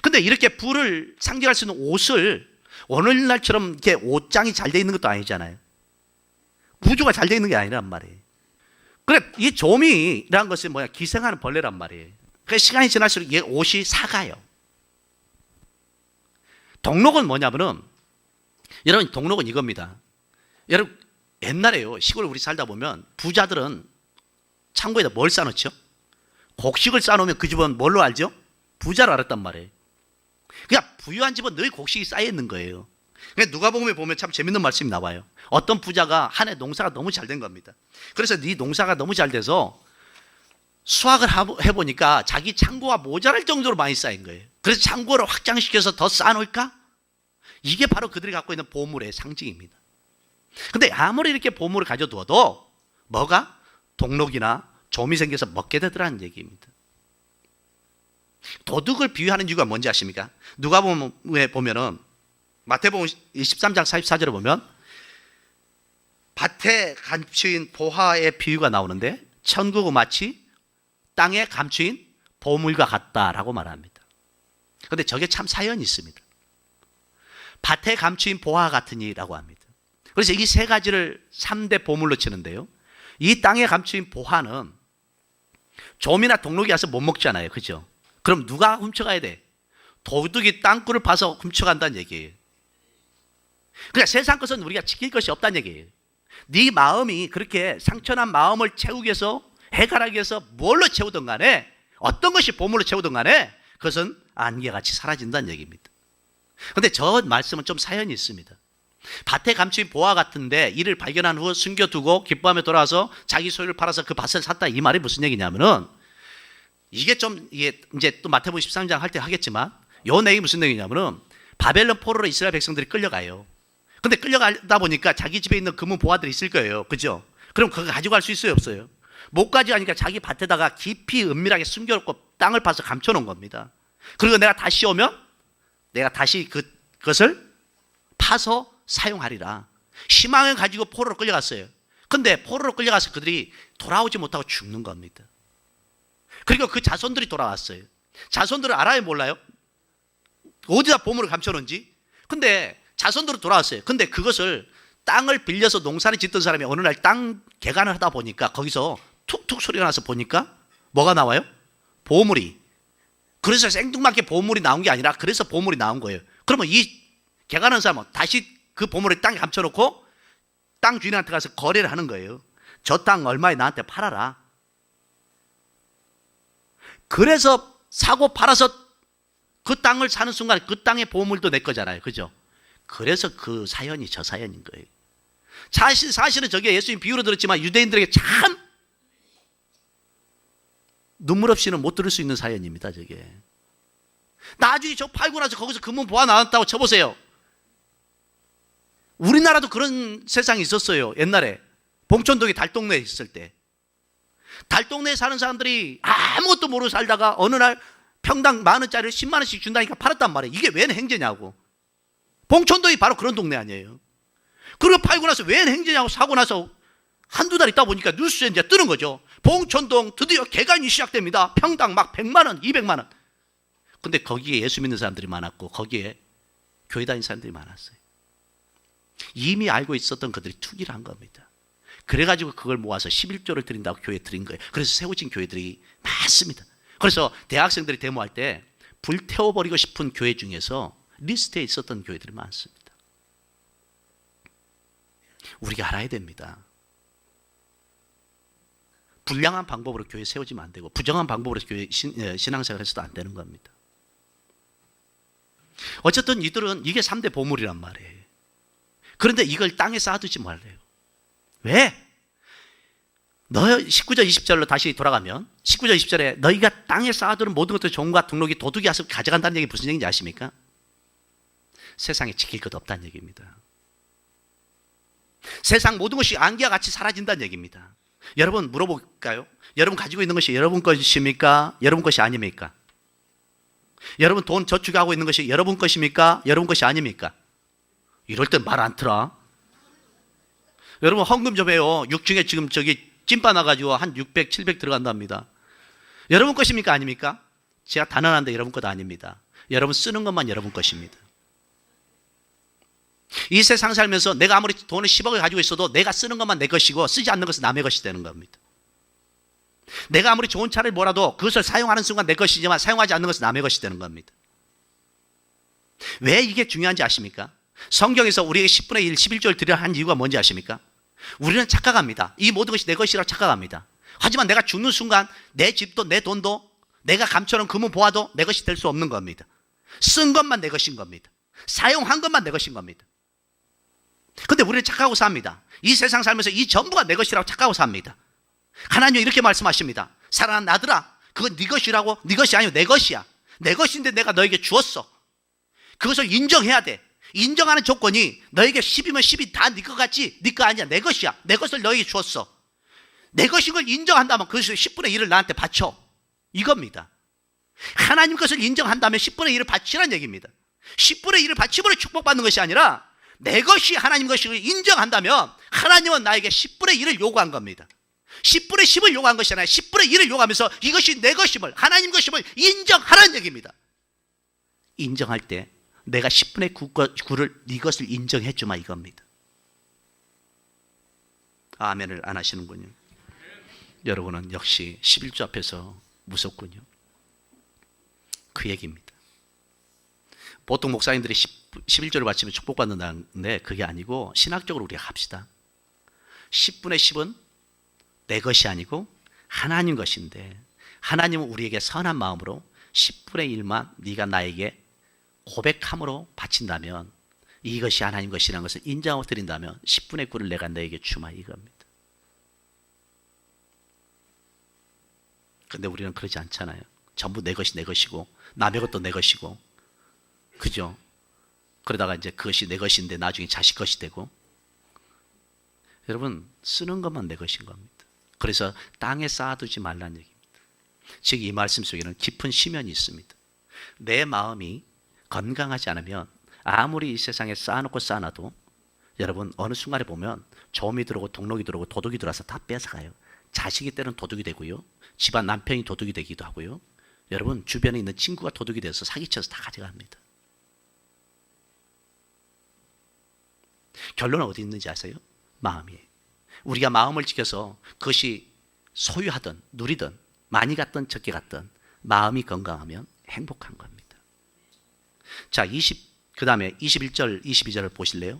근데 이렇게 부를 상징할 수 있는 옷을 오늘날처럼 이렇게 옷장이 잘 돼 있는 것도 아니잖아요. 구조가 잘 돼 있는 게 아니란 말이에요. 그래, 이 조미라는 것은 뭐야? 기생하는 벌레란 말이에요. 그 시간이 지날수록 이 옷이 사가요. 동록은 뭐냐면은, 여러분, 동록은 이겁니다. 여러분, 옛날에요, 시골에 우리 살다 보면 부자들은 창고에다 뭘 싸놓죠? 곡식을 싸놓으면 그 집은 뭘로 알죠? 부자로 알았단 말이에요. 그러니까 부유한 집은 늘 곡식이 쌓여 있는 거예요. 그러니까 누가복음에 보면 참 재밌는 말씀이 나와요. 어떤 부자가 한 해 농사가 너무 잘 된 겁니다. 그래서 네 농사가 너무 잘 돼서 수확을 해보니까 자기 창고가 모자랄 정도로 많이 쌓인 거예요. 그래서 창고를 확장시켜서 더 쌓아놓을까? 이게 바로 그들이 갖고 있는 보물의 상징입니다. 근데 아무리 이렇게 보물을 가져두어도 뭐가? 동록이나 좀이 생겨서 먹게 되더라는 얘기입니다. 도둑을 비유하는 이유가 뭔지 아십니까? 누가복음에 보면은, 마태복음 23장 44절에 보면 밭에 감추인 보화의 비유가 나오는데 천국은 마치 땅에 감추인 보물과 같다라고 말합니다. 그런데 저게 참 사연이 있습니다. 밭에 감추인 보화 같으니라고 합니다. 그래서 이 세 가지를 3대 보물로 치는데요, 이 땅에 감추인 보화는 좀이나 동록이 와서 못 먹잖아요. 그죠? 그럼 누가 훔쳐가야 돼? 도둑이 땅굴을 파서 훔쳐간다는 얘기예요. 그러니까 세상 것은 우리가 지킬 것이 없다는 얘기예요. 네 마음이 그렇게 상처난 마음을 채우기 위해서, 해결하기 위해서 뭘로 채우든 간에, 어떤 것이 보물로 채우든 간에 그것은 안개같이 사라진다는 얘기입니다. 그런데 저 말씀은 좀 사연이 있습니다. 밭에 감추인 보화 같은데 이를 발견한 후 숨겨두고 기뻐하며 돌아와서 자기 소유를 팔아서 그 밭을 샀다. 이 말이 무슨 얘기냐면은, 이게 이제 또 마태복음 13장 할 때 하겠지만, 요 내용이 무슨 내용이냐면은, 바벨론 포로로 이스라엘 백성들이 끌려가요. 근데 끌려가다 보니까 자기 집에 있는 금은 보화들이 있을 거예요. 그죠? 그럼 그거 가져갈 수 있어요, 없어요? 못 가져가니까 자기 밭에다가 깊이 은밀하게 숨겨놓고 땅을 파서 감춰놓은 겁니다. 그리고 내가 다시 오면 내가 다시 그것을 파서 사용하리라. 희망을 가지고 포로로 끌려갔어요. 근데 포로로 끌려가서 그들이 돌아오지 못하고 죽는 겁니다. 그리고 그 자손들이 돌아왔어요. 자손들을 알아요, 몰라요? 어디다 보물을 감춰놓은지. 근데 자손들은 돌아왔어요. 근데 그것을 땅을 빌려서 농사를 짓던 사람이 어느 날 땅 개간을 하다 보니까 거기서 툭툭 소리가 나서 보니까 뭐가 나와요? 보물이. 그래서 생뚱맞게 보물이 나온 게 아니라 그래서 보물이 나온 거예요. 그러면 이 개간하는 사람은 다시 그 보물을 땅에 감춰놓고 땅 주인한테 가서 거래를 하는 거예요. 저 땅 얼마에 나한테 팔아라. 그래서 사고 팔아서 그 땅을 사는 순간 그 땅의 보물도 내 거잖아요. 그죠? 그래서 그 사연이 저 사연인 거예요. 사실은 저게 예수님 비유로 들었지만 유대인들에게 참 눈물 없이는 못 들을 수 있는 사연입니다. 저게. 나중에 저 팔고 나서 거기서 금은 보아 나왔다고 쳐보세요. 우리나라도 그런 세상이 있었어요. 옛날에 봉천동에 달동네에 있을 때 달동네에 사는 사람들이 아무것도 모르고 살다가 어느 날 평당 10,000원짜리를 10만 원씩 준다니까 팔았단 말이에요. 이게 웬 행제냐고. 봉천동이 바로 그런 동네 아니에요. 그리고 팔고 나서 웬 행제냐고 사고 나서 한두 달 있다 보니까 뉴스에 이제 뜨는 거죠. 봉천동 드디어 개간이 시작됩니다. 평당 막 100만 원, 200만 원. 근데 거기에 예수 믿는 사람들이 많았고 거기에 교회 다니는 사람들이 많았어요. 이미 알고 있었던 그들이 투기를 한 겁니다. 그래가지고 그걸 모아서 11조를 드린다고 교회에 드린 거예요. 그래서 세워진 교회들이 많습니다. 그래서 대학생들이 데모할 때 불태워버리고 싶은 교회 중에서 리스트에 있었던 교회들이 많습니다. 우리가 알아야 됩니다. 불량한 방법으로 교회 세워지면 안 되고 부정한 방법으로 교회 신앙생활 해서도 안 되는 겁니다. 어쨌든 이들은 이게 3대 보물이란 말이에요. 그런데 이걸 땅에 쌓아두지 말래요. 왜? 19절 20절로 다시 돌아가면 19절 20절에 너희가 땅에 쌓아두는 모든 것들 종과 등록이 도둑이 와서 가져간다는 얘기 무슨 얘기인지 아십니까? 세상에 지킬 것 없다는 얘기입니다. 세상 모든 것이 안개와 같이 사라진다는 얘기입니다. 여러분 물어볼까요? 여러분 가지고 있는 것이 여러분 것입니까? 여러분 것이 아닙니까? 여러분 돈 저축하고 있는 것이 여러분 것입니까? 여러분 것이 아닙니까? 이럴 땐 말 안 틀어. 여러분 헌금 좀 해요. 6층에 지금 저기 찐빠 나가지고 한 600, 700 들어간답니다. 여러분 것입니까? 아닙니까? 제가 단언한데 여러분 것 아닙니다. 여러분 쓰는 것만 여러분 것입니다. 이 세상 살면서 내가 아무리 돈을 10억을 가지고 있어도 내가 쓰는 것만 내 것이고 쓰지 않는 것은 남의 것이 되는 겁니다. 내가 아무리 좋은 차를 몰아도 그것을 사용하는 순간 내 것이지만 사용하지 않는 것은 남의 것이 되는 겁니다. 왜 이게 중요한지 아십니까? 성경에서 우리에게 10분의 1, 11조를 드려야 한 이유가 뭔지 아십니까? 우리는 착각합니다. 이 모든 것이 내 것이라고 착각합니다. 하지만 내가 죽는 순간 내 집도 내 돈도 내가 감춰놓은 금은 보아도 내 것이 될 수 없는 겁니다. 쓴 것만 내 것인 겁니다. 사용한 것만 내 것인 겁니다. 근데 우리는 착각하고 삽니다. 이 세상 살면서 이 전부가 내 것이라고 착각하고 삽니다. 하나님은 이렇게 말씀하십니다. 사랑하는 아들아, 그건 네 것이라고? 네 것이 아니고 내 것이야. 내 것인데 내가 너에게 주었어. 그것을 인정해야 돼. 인정하는 조건이 너에게 10이면 10이 다 네 것 같지? 네 거 아니야. 내 것이야. 내 것을 너에게 주었어. 내 것인 걸 인정한다면 그것을 10분의 1을 나한테 바쳐. 이겁니다. 하나님 것을 인정한다면 10분의 1을 바치라는 얘기입니다. 10분의 1을 바침으로 축복받는 것이 아니라 내 것이 하나님 것을 인정한다면 하나님은 나에게 10분의 1을 요구한 겁니다. 10분의 10을 요구한 것이 아니라 10분의 1을 요구하면서 이것이 내 것임을, 하나님 것임을 인정하라는 얘기입니다. 인정할 때 내가 10분의 9를 네 것을 인정해 주마 이겁니다. 아멘을 안 하시는군요. 여러분은 역시 11조 앞에서 무섭군요. 그 얘기입니다. 보통 목사님들이 11조를 바치면 축복받는다는데 그게 아니고 신학적으로 우리가 합시다. 10분의 10은 내 것이 아니고 하나님 것인데 하나님은 우리에게 선한 마음으로 10분의 1만 네가 나에게 고백함으로 바친다면 이것이 하나님 것이라는 것을 인정하고 드린다면 10분의 9를 내가 너에게 주마 이겁니다. 근데 우리는 그러지 않잖아요. 전부 내 것이 내 것이고 남의 것도 내 것이고 그죠? 그러다가 이제 그것이 내 것인데 나중에 자식 것이 되고 여러분 쓰는 것만 내 것인 겁니다. 그래서 땅에 쌓아두지 말라는 얘기입니다. 즉 이 말씀 속에는 깊은 심연이 있습니다. 내 마음이 건강하지 않으면 아무리 이 세상에 쌓아놓고 쌓아놔도 여러분 어느 순간에 보면 점이 들어오고 동록이 들어오고 도둑이 들어와서 다 뺏어가요. 자식이 때는 도둑이 되고요. 집안 남편이 도둑이 되기도 하고요. 여러분 주변에 있는 친구가 도둑이 돼서 사기쳐서 다 가져갑니다. 결론은 어디 있는지 아세요? 마음이에요. 우리가 마음을 지켜서 그것이 소유하든 누리든 많이 갔든 적게 갔든 마음이 건강하면 행복한 겁니다. 자, 그 다음에 21절, 22절을 보실래요?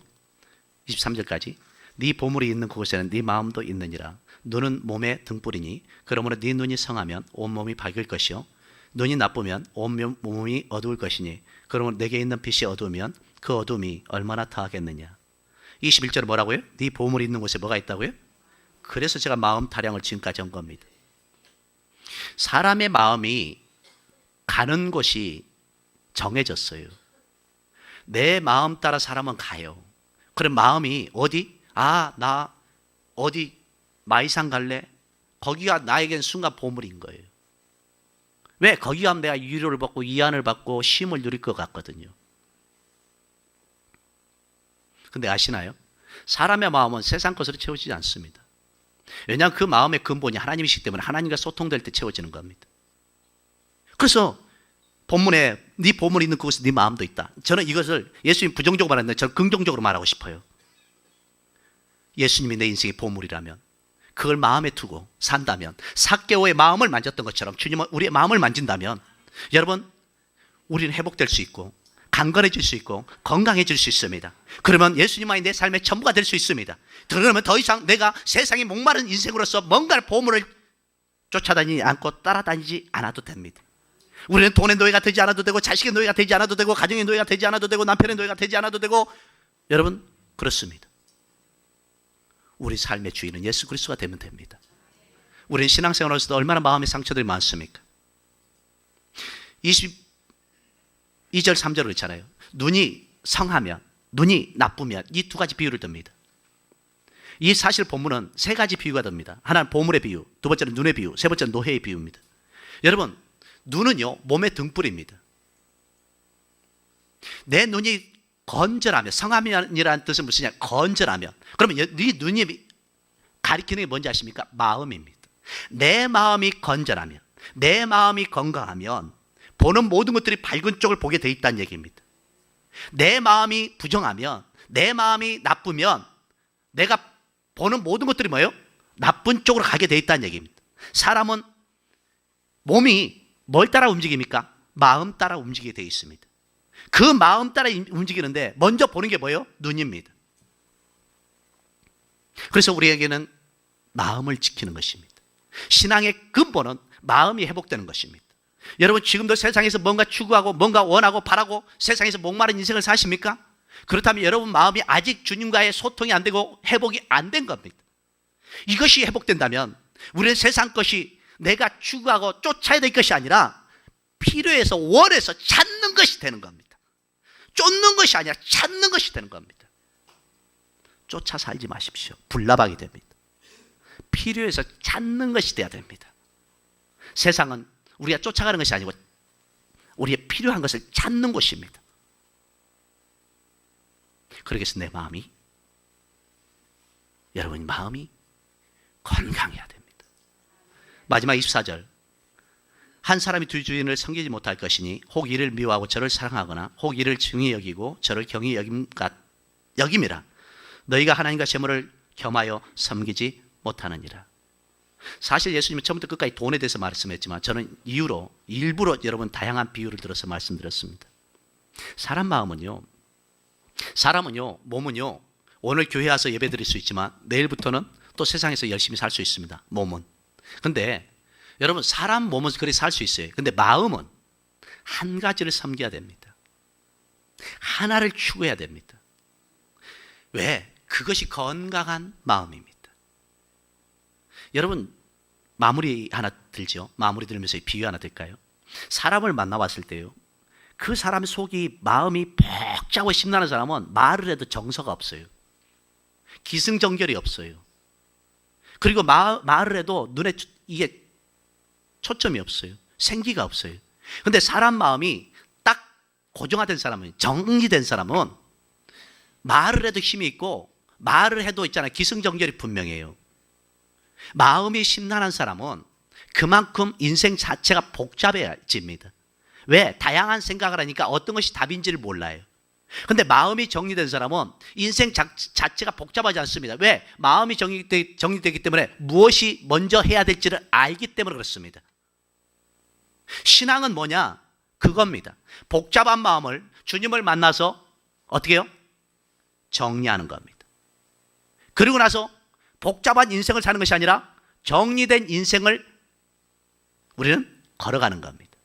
23절까지. 네 보물이 있는 그곳에는 네 마음도 있느니라. 눈은 몸의 등불이니 그러므로 네 눈이 성하면 온몸이 밝을 것이요 눈이 나쁘면 온몸이 어두울 것이니 그러므로 내게 있는 빛이 어두우면 그 어둠이 얼마나 더하겠느냐. 21절은 뭐라고요? 네 보물이 있는 곳에 뭐가 있다고요? 그래서 제가 마음 타령을 지금까지 한 겁니다. 사람의 마음이 가는 곳이 정해졌어요. 내 마음 따라 사람은 가요. 그럼 마음이 어디? 나 어디 마이산 갈래? 거기가 나에겐 순간 보물인 거예요. 왜? 거기 가면 내가 위로를 받고 위안을 받고 쉼을 누릴 것 같거든요. 근데 아시나요? 사람의 마음은 세상 것으로 채워지지 않습니다. 왜냐하면 그 마음의 근본이 하나님이시기 때문에 하나님과 소통될 때 채워지는 겁니다. 그래서 본문에 네 보물이 있는 그곳에 네 마음도 있다. 저는 이것을 예수님 부정적으로 말하는데 저는 긍정적으로 말하고 싶어요. 예수님이 내 인생의 보물이라면 그걸 마음에 두고 산다면 삭개오의 마음을 만졌던 것처럼 주님은 우리의 마음을 만진다면 여러분 우리는 회복될 수 있고 강건해질 수 있고 건강해질 수 있습니다. 그러면 예수님만이 내 삶의 전부가 될 수 있습니다. 그러면 더 이상 내가 세상에 목마른 인생으로서 뭔가 보물을 쫓아다니지 않고 따라다니지 않아도 됩니다. 우리는 돈의 노예가 되지 않아도 되고 자식의 노예가 되지 않아도 되고 가정의 노예가 되지 않아도 되고 남편의 노예가 되지 않아도 되고 여러분 그렇습니다. 우리 삶의 주인은 예수 그리스도가 되면 됩니다. 우리는 신앙생활에서도 얼마나 마음의 상처들이 많습니까? 22절 3절을 그렇잖아요. 눈이 성하면 눈이 나쁘면 이 두 가지 비유를 듭니다. 이 사실 본문은 세 가지 비유가 됩니다. 하나는 보물의 비유, 두 번째는 눈의 비유, 세 번째는 노해의 비유입니다. 여러분 눈은요 몸의 등불입니다. 내 눈이 건전하면, 성함이라는 뜻은 무엇이냐? 건전하면. 그러면 네 눈이 가리키는 게 뭔지 아십니까? 마음입니다. 내 마음이 건전하면, 내 마음이 건강하면 보는 모든 것들이 밝은 쪽을 보게 돼 있다는 얘기입니다. 내 마음이 부정하면, 내 마음이 나쁘면 내가 보는 모든 것들이 뭐예요? 나쁜 쪽으로 가게 돼 있다는 얘기입니다. 사람은 몸이 뭘 따라 움직입니까? 마음 따라 움직이게 돼 있습니다. 그 마음 따라 움직이는데 먼저 보는 게 뭐예요? 눈입니다. 그래서 우리에게는 마음을 지키는 것입니다. 신앙의 근본은 마음이 회복되는 것입니다. 여러분 지금도 세상에서 뭔가 추구하고 뭔가 원하고 바라고 세상에서 목마른 인생을 사십니까? 그렇다면 여러분 마음이 아직 주님과의 소통이 안 되고 회복이 안 된 겁니다. 이것이 회복된다면 우리는 세상 것이 내가 추구하고 쫓아야 될 것이 아니라 필요해서 원해서 찾는 것이 되는 겁니다. 쫓는 것이 아니라 찾는 것이 되는 겁니다. 쫓아 살지 마십시오. 불나방이 됩니다. 필요해서 찾는 것이 돼야 됩니다. 세상은 우리가 쫓아가는 것이 아니고 우리의 필요한 것을 찾는 곳입니다. 그러기 위해서 내 마음이, 여러분 마음이 건강해야 됩니다. 마지막 24절. 한 사람이 두 주인을 섬기지 못할 것이니 혹 이를 미워하고 저를 사랑하거나 혹 이를 중히 여기고 저를 경히 여김이라. 너희가 하나님과 재물을 겸하여 섬기지 못하느니라. 사실 예수님은 처음부터 끝까지 돈에 대해서 말씀했지만 저는 일부러 여러분 다양한 비유를 들어서 말씀드렸습니다. 사람은요 몸은요 오늘 교회 와서 예배 드릴 수 있지만 내일부터는 또 세상에서 열심히 살 수 있습니다. 몸은. 근데 여러분 사람 몸은 그리 살 수 있어요. 근데 마음은 한 가지를 섬겨야 됩니다. 하나를 추구해야 됩니다. 왜? 그것이 건강한 마음입니다. 여러분 마무리 하나 들죠. 마무리 들으면서 비유 하나 들까요? 사람을 만나봤을 때요, 그 사람의 속이 마음이 벅차고 심란한 사람은 말을 해도 정서가 없어요. 기승전결이 없어요. 그리고 말을 해도 눈에 이게 초점이 없어요. 생기가 없어요. 근데 사람 마음이 딱 고정화된 사람은, 정리된 사람은 말을 해도 힘이 있고 말을 해도 있잖아요. 기승전결이 분명해요. 마음이 심란한 사람은 그만큼 인생 자체가 복잡해집니다. 왜? 다양한 생각을 하니까 어떤 것이 답인지를 몰라요. 근데 마음이 정리된 사람은 인생 자체가 복잡하지 않습니다. 왜? 마음이 정리되기 때문에 무엇이 먼저 해야 될지를 알기 때문에 그렇습니다. 신앙은 뭐냐? 그겁니다. 복잡한 마음을 주님을 만나서 어떻게 해요? 정리하는 겁니다. 그리고 나서 복잡한 인생을 사는 것이 아니라 정리된 인생을 우리는 걸어가는 겁니다.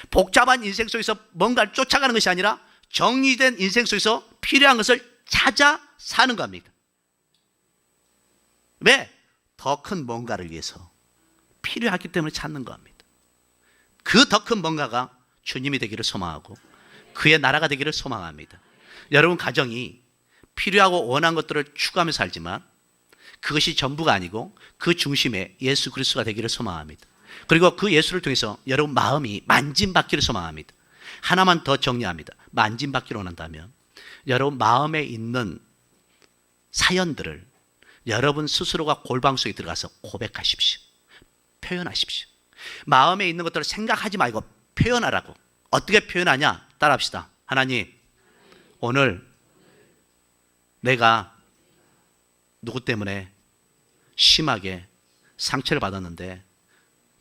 복잡한 인생 속에서 뭔가를 쫓아가는 것이 아니라 정리된 인생 속에서 필요한 것을 찾아 사는 겁니다. 왜? 더 큰 뭔가를 위해서 필요하기 때문에 찾는 겁니다. 그 더 큰 뭔가가 주님이 되기를 소망하고 그의 나라가 되기를 소망합니다. 여러분 가정이 필요하고 원한 것들을 추구하며 살지만 그것이 전부가 아니고 그 중심에 예수 그리스도가 되기를 소망합니다. 그리고 그 예수를 통해서 여러분 마음이 만진받기를 소망합니다. 하나만 더 정리합니다. 만진받기를 원한다면 여러분 마음에 있는 사연들을 여러분 스스로가 골방 속에 들어가서 고백하십시오. 표현하십시오. 마음에 있는 것들을 생각하지 말고 표현하라고. 어떻게 표현하냐? 따라합시다. 하나님, 오늘 내가 누구 때문에 심하게 상처를 받았는데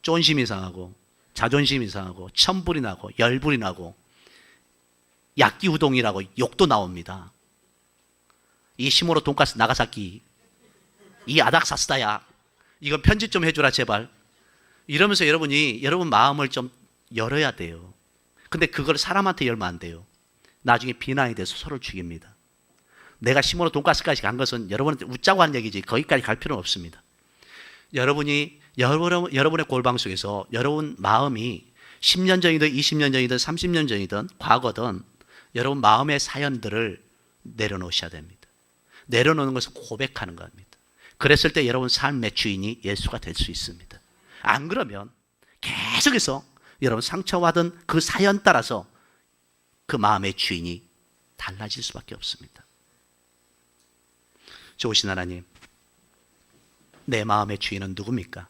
쫀심이 상하고 자존심이 상하고 천불이 나고 열불이 나고 야끼우동이라고 욕도 나옵니다. 이 시모노 돈가스 나가사키, 이 아닥사스다야, 이거 편집 좀 해주라 제발. 이러면서 여러분 마음을 좀 열어야 돼요. 근데 그걸 사람한테 열면 안 돼요. 나중에 비난이 돼서 서로를 죽입니다. 내가 시모노 돈가스까지 간 것은 여러분한테 웃자고 하는 얘기지 거기까지 갈 필요는 없습니다. 여러분의 골방 속에서 여러분 마음이 10년 전이든 20년 전이든 30년 전이든 과거든 여러분 마음의 사연들을 내려놓으셔야 됩니다. 내려놓는 것은 고백하는 겁니다. 그랬을 때 여러분 삶의 주인이 예수가 될 수 있습니다. 안 그러면 계속해서 여러분 상처받은 그 사연 따라서 그 마음의 주인이 달라질 수밖에 없습니다. 좋으신 하나님, 내 마음의 주인은 누굽니까?